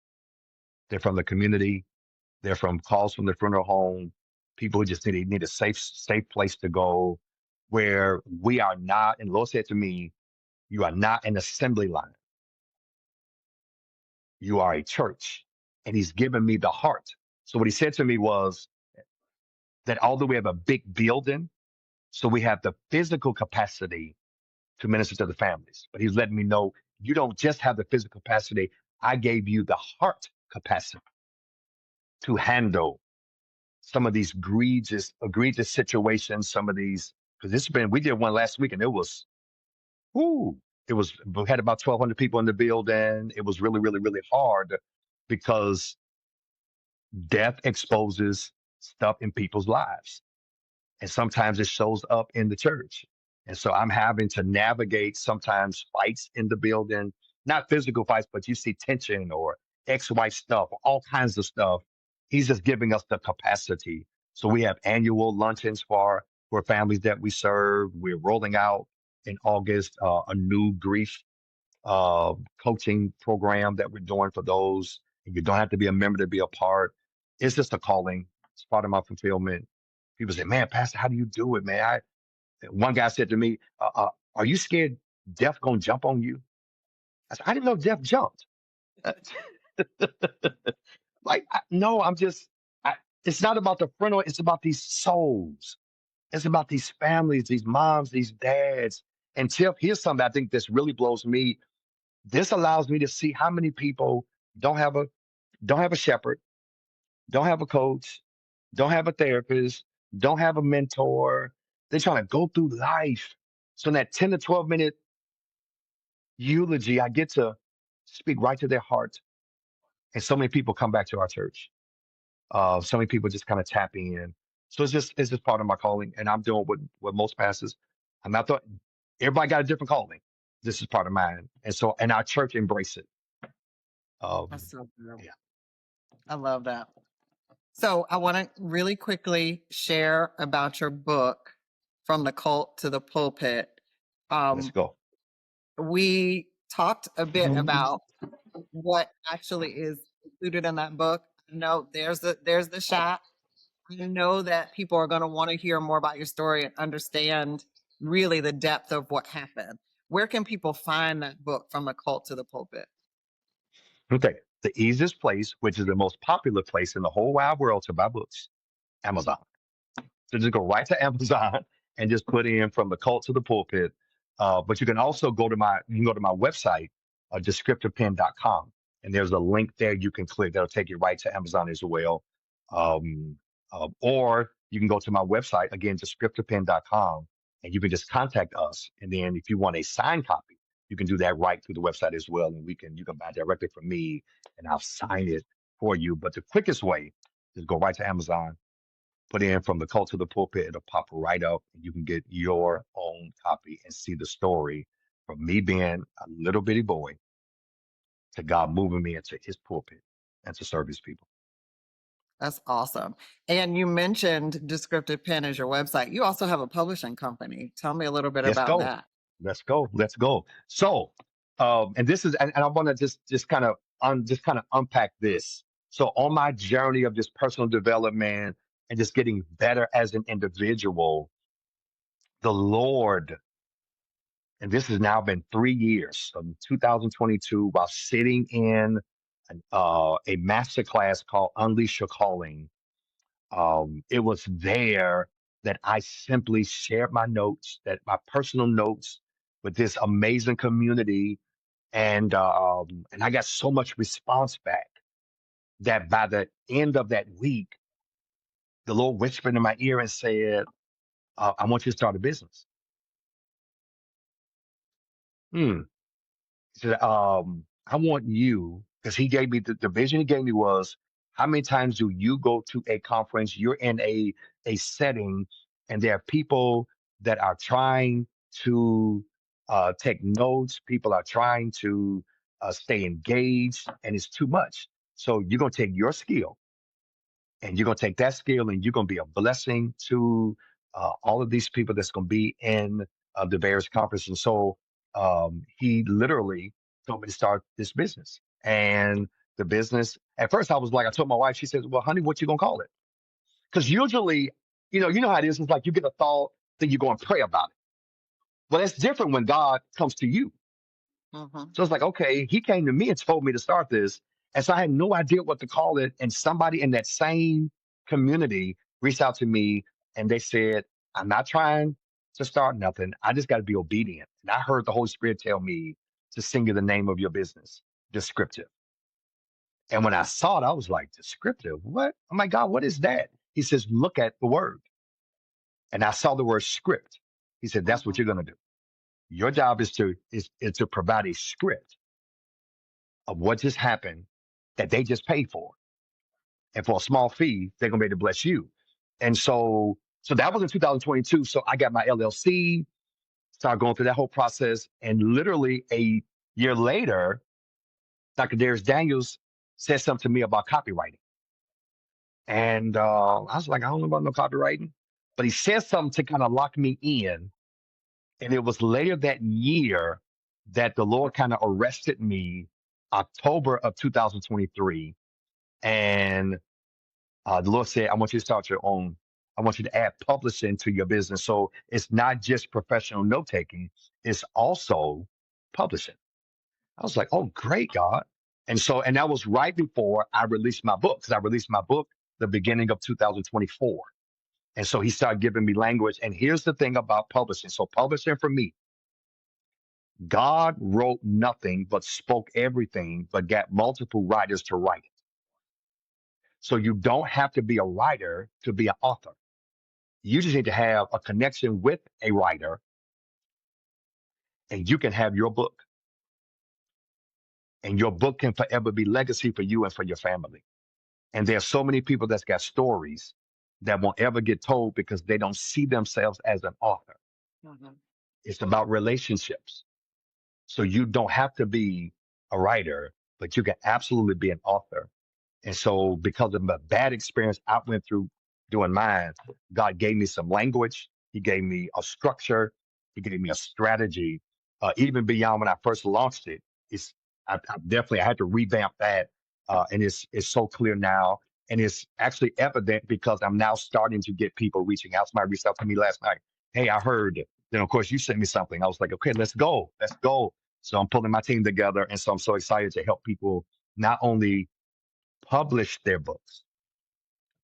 They're from the community. They're from calls from the funeral home. People who just need a safe place to go, where we are not. And the Lord said to me, "You are not an assembly line. You are a church." And He's given me the heart. So what He said to me was that although we have a big building, so we have the physical capacity to minister to the families, but He's letting me know you don't just have the physical capacity. I gave you the heart capacity to handle some of these egregious situations, some of these, because we did one last week and whoo, we had about 1,200 people in the building. It was really, really, really hard because death exposes stuff in people's lives. And sometimes it shows up in the church. And so I'm having to navigate sometimes fights in the building, not physical fights, but you see tension or ex-wife stuff, all kinds of stuff. He's just giving us the capacity. So we have annual luncheons for families that we serve. We're rolling out in August a new grief coaching program that we're doing for those. You don't have to be a member to be a part. It's just a calling. It's part of my fulfillment. People say, "Man, Pastor, how do you do it, man?" One guy said to me, "Are you scared death gonna jump on you?" I said, "I didn't know death jumped." No, I'm just. It's not about the frontal. It's about these souls. It's about these families, these moms, these dads. And Tiff, here's something I think this really blows me. This allows me to see how many people don't have a don't have a shepherd, don't have a coach, don't have a therapist, don't have a mentor. They're trying to go through life. So in that 10 to 12-minute eulogy, I get to speak right to their heart. And so many people come back to our church. So many people just kind of tap in. So it's just part of my calling. And I'm doing what most pastors. I'm not the, everybody got a different calling. This is part of mine. And so, and our church embrace it. That's so good. Yeah, I love that. So I want to really quickly share about your book, From the Cult to the Pulpit. let's Um, go. we talked a bit about what actually is included in that book. No, there's the shot. I know that people are going to want to hear more about your story and understand really the depth of what happened. Where can people find that book, From the Cult to the Pulpit? Okay. The easiest place, which is the most popular place in the whole wide world to buy books, Amazon. So just go right to Amazon and just put in From the Cult to the Pulpit. But you can also you can go to my website, descriptivepen.com, and there's a link there you can click that'll take you right to Amazon as well. Um, or you can go to my website again, descriptivepen.com, and you can just contact us. And then if you want a signed copy, you can do that right through the website as well, and you can buy directly from me, and I'll sign it for you. But the quickest way is go right to Amazon, put in From the Cult to the Pulpit, it'll pop right up, and you can get your own copy and see the story from me being a little bitty boy to God moving me into his pulpit and to serve his people. That's awesome. And you mentioned Descriptive Pen as your website. You also have a publishing company. Tell me a little bit Let's about go. that. Let's go. Let's go. So, and this is, and I want to just kind of unpack this. So, on my journey of just personal development and just getting better as an individual, the Lord, and this has now been 3 years, from 2022, while sitting in a master class called Unleash Your Calling. It was there that I simply shared my notes, that my personal notes with this amazing community, and I got so much response back that by the end of that week, the Lord whispered in my ear and said, "I want you to start a business." Hmm. He said, I want you, because he gave me the vision he gave me was, how many times do you go to a conference, you're in a setting, and there are people that are trying to take notes, people are trying to stay engaged, and it's too much. So you're going to take your skill, and you're going to take that skill, and you're going to be a blessing to all of these people that's going to be in the various conferences. And so he literally told me to start this business. And the business, at first I was like, I told my wife, she says, well, honey, what you going to call it? Because usually, you know how it is. It's like you get a thought, then you go and pray about it. Well, it's different when God comes to you. Mhm. So it's like, okay, he came to me and told me to start this. And so I had no idea what to call it. And somebody in that same community reached out to me and they said, I'm not trying to start nothing. I just got to be obedient. And I heard the Holy Spirit tell me to sing you the name of your business, Descriptive. And when I saw it, I was like, Descriptive? What? Oh my God, what is that? He says, look at the word. And I saw the word script. He said, that's what Mhm. you're going to do. Your job is to provide a script of what just happened that they just paid for. And for a small fee, they're gonna be able to bless you. And so that was in 2022. So I got my LLC, started going through that whole process. And literally a year later, Dr. Darius Daniels said something to me about copywriting. And I was like, I don't know about no copywriting. But he said something to kind of lock me in. And it was later that year that the Lord kind of arrested me, October of 2023. And the Lord said, I want you to start your own. I want you to add publishing to your business. So it's not just professional note taking, it's also publishing. I was like, oh, great, God. And that was right before I released my book, because I released my book the beginning of 2024. And so he started giving me language. And here's the thing about publishing. So, publishing for me, God wrote nothing but spoke everything, but got multiple writers to write it. So you don't have to be a writer to be an author. You just need to have a connection with a writer, and you can have your book. And your book can forever be legacy for you and for your family. And there's so many people that's got stories that won't ever get told because they don't see themselves as an author. Mhm. It's about relationships. So you don't have to be a writer, but you can absolutely be an author. And so, because of a bad experience I went through doing mine, God gave me some language. He gave me a structure. He gave me a strategy. Even beyond when I first launched it, I definitely I had to revamp that, and it's so clear now, and it's actually evident because I'm now starting to get people reaching out. Somebody reached out to me last night. Hey, I heard. Then of course you sent me something. I was like, okay, let's go. So I'm pulling my team together, and so I'm so excited to help people not only publish their books,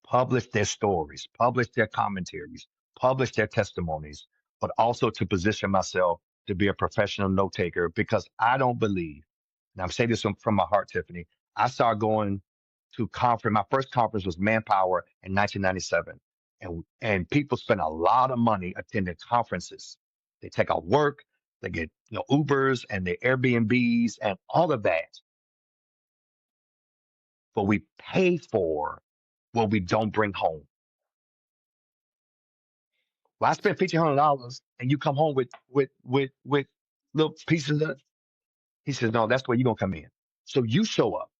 publish their stories, publish their commentaries, publish their testimonies, but also to position myself to be a professional note taker because I don't believe, and I'm saying this from my heart, Tiffany, I started going to conference. My first conference was Manpower in 1997. And people spend a lot of money attending conferences. They take off work, they get Ubers and their Airbnbs and all of that, but we pay for what we don't bring home. Well, I spent $1,500 and you come home with little pieces of. He says, no, that's where you're gonna come in. So you show up.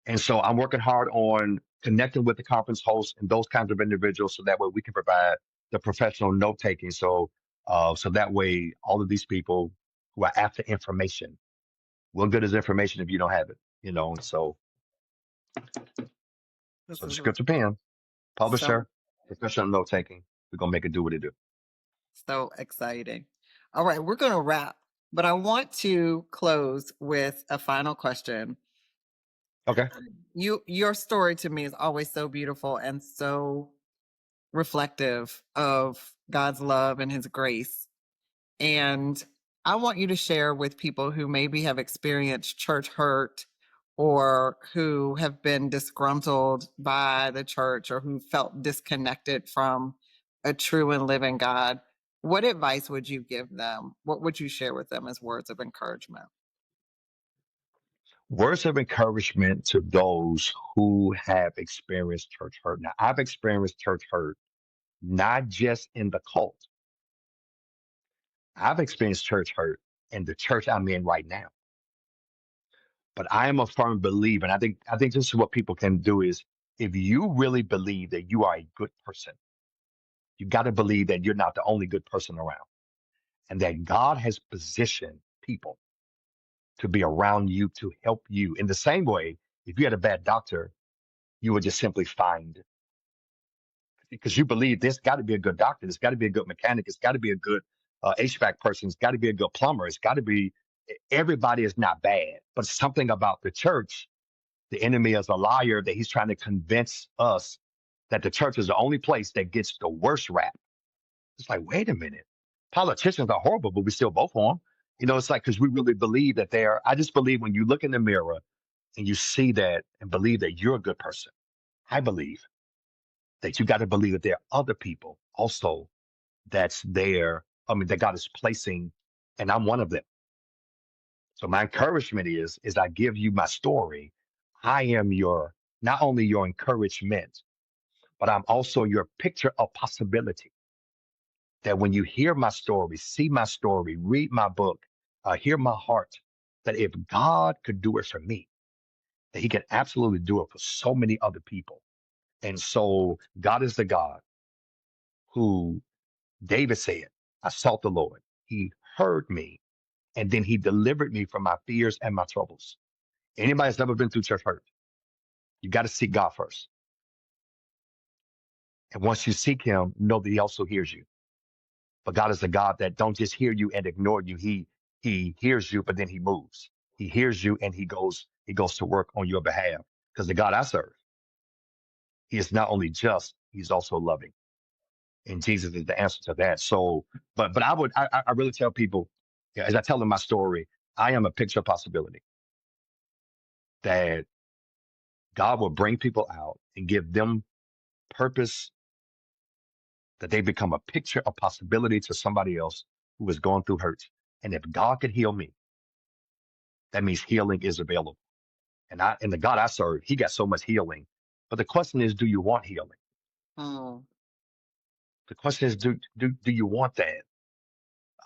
And so I'm working hard on connecting with the conference hosts and those kinds of individuals so that way we can provide the professional note taking. So that way all of these people who are after information, what good is information if you don't have it? And This so is Descriptive Pen, so publisher, professional note taking, we're gonna make it do what it do. so exciting. All right, we're going to wrap, but I want to close with a final question. Okay. Your story to me is always so beautiful and so reflective of God's love and his grace. And I want you to share with people who maybe have experienced church hurt or who have been disgruntled by the church or who felt disconnected from a true and living God. What advice would you give them? What would you share with them as words of encouragement? Words of encouragement to those who have experienced church hurt. Now, I've experienced church hurt, not just in the cult. I've experienced church hurt in the church I'm in right now. But I am a firm believer, and I think this is what people can do is if you really believe that you are a good person, you got to believe that you're not the only good person around, and that God has positioned people to be around you to help you. In the same way, if you had a bad doctor, you would just simply find because you believe there's got to be a good doctor, there's got to be a good mechanic, it's got to be a good HVAC person, it's got to be a good plumber, it's got to be. Everybody is not bad, but something about the church, the enemy is a liar that he's trying to convince us that the church is the only place that gets the worst rap. It's like, wait a minute, politicians are horrible, but we still vote for them. It's like because we really believe that they're. I just believe when you look in the mirror and you see that and believe that you're a good person. I believe that you got to believe that there are other people also that's there. I mean, that God is placing, and I'm one of them. So my encouragement is I give you my story. I am your not only your encouragement, but I'm also your picture of possibility. That when you hear my story, see my story, read my book, hear my heart, that if God could do it for me, that He can absolutely do it for so many other people. And so God is the God who David said, I sought the Lord. He heard me, and then He delivered me from my fears and my troubles. Anybody that's never been through church hurt, you got to seek God first. And once you seek Him, know that He also hears you. But God is a God that don't just hear you and ignore you. He hears you, but then He moves. He hears you and He goes to work on your behalf. Because the God I serve, He is not only just, He's also loving. And Jesus is the answer to that. So, but I really tell people, yeah, as I tell them my story, I am a picture of possibility that God will bring people out and give them purpose, that they become a picture of possibility to somebody else who is going through hurt. And if God could heal me, that means healing is available. And the God I serve, He got so much healing. But the question is, do you want healing? Mm. The question is, do you want that?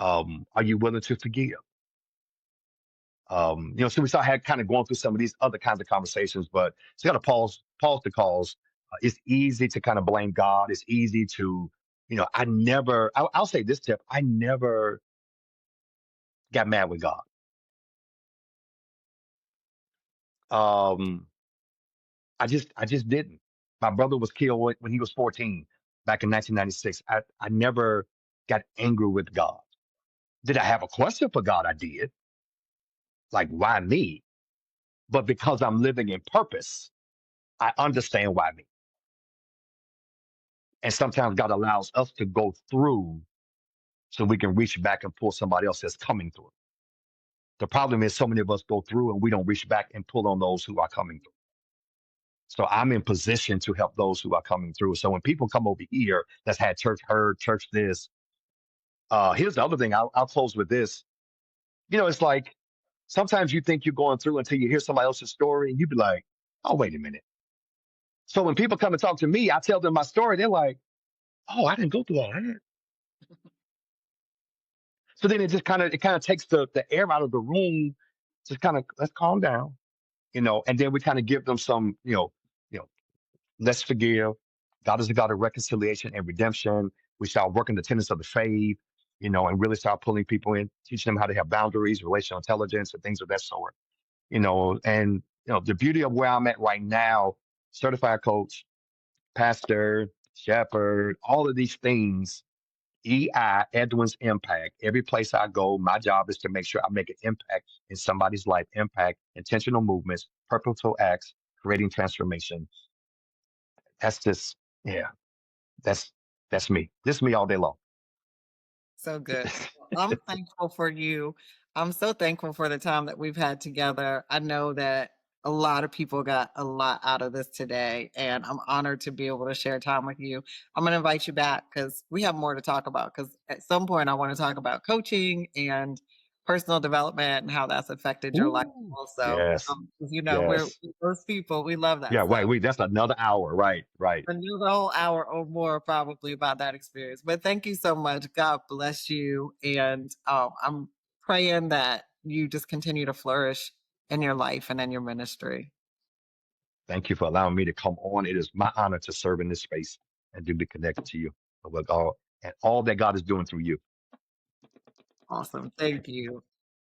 Are you willing to forgive? So we start had kind of going through some of these other kinds of conversations, but it's got to pause the calls. It's easy to kind of blame God. It's easy to, I'll say this tip. I never got mad with God. Um, I just didn't. My brother was killed when he was 14 back in 1996. I never got angry with God. Did I have a question for God? I did. Like, why me? But because I'm living in purpose, I understand why me. And sometimes God allows us to go through so we can reach back and pull somebody else that's coming through. The problem is so many of us go through and we don't reach back and pull on those who are coming through. So I'm in position to help those who are coming through. So when people come over here that's had church hurt, church this, here's the other thing. I'll close with this. It's like sometimes you think you're going through until you hear somebody else's story and you be like, oh, wait a minute. So when people come and talk to me, I tell them my story. They're like, oh, I didn't go through all that. So then it kind of takes the air out of the room. Just kind of let's calm down, and then we kind of give them some, let's forgive. God is a God of reconciliation and redemption. We start working the tenets of the faith, and really start pulling people in, teaching them how to have boundaries, relational intelligence, and things of that sort. And the beauty of where I'm at right now, certified coach, pastor, shepherd, all of these things EI, Edwin's impact. Every place I go, my job is to make sure I make an impact in somebody's life, impact, intentional movements, purposeful acts, creating transformation. That's just, yeah, that's that's me. This is me all day long. So good. Well, I'm thankful for you. I'm so thankful for the time that we've had together. I know that a lot of people got a lot out of this today, and I'm honored to be able to share time with you. I'm going to invite you back because we have more to talk about. Because at some point, I want to talk about coaching and personal development and how that's affected your life Ooh, also. yes, 'Cause, we're yes. those people. We love that Yeah, right. stuff. That's another hour. Right, right. Another whole hour or more probably about that experience. But thank you so much. God bless you. And I'm praying that you just continue to flourish in your life and in your ministry. Thank you for allowing me to come on. It is my honor to serve in this space and to be connected to you with all and all that God is doing through you. Awesome. Thank you.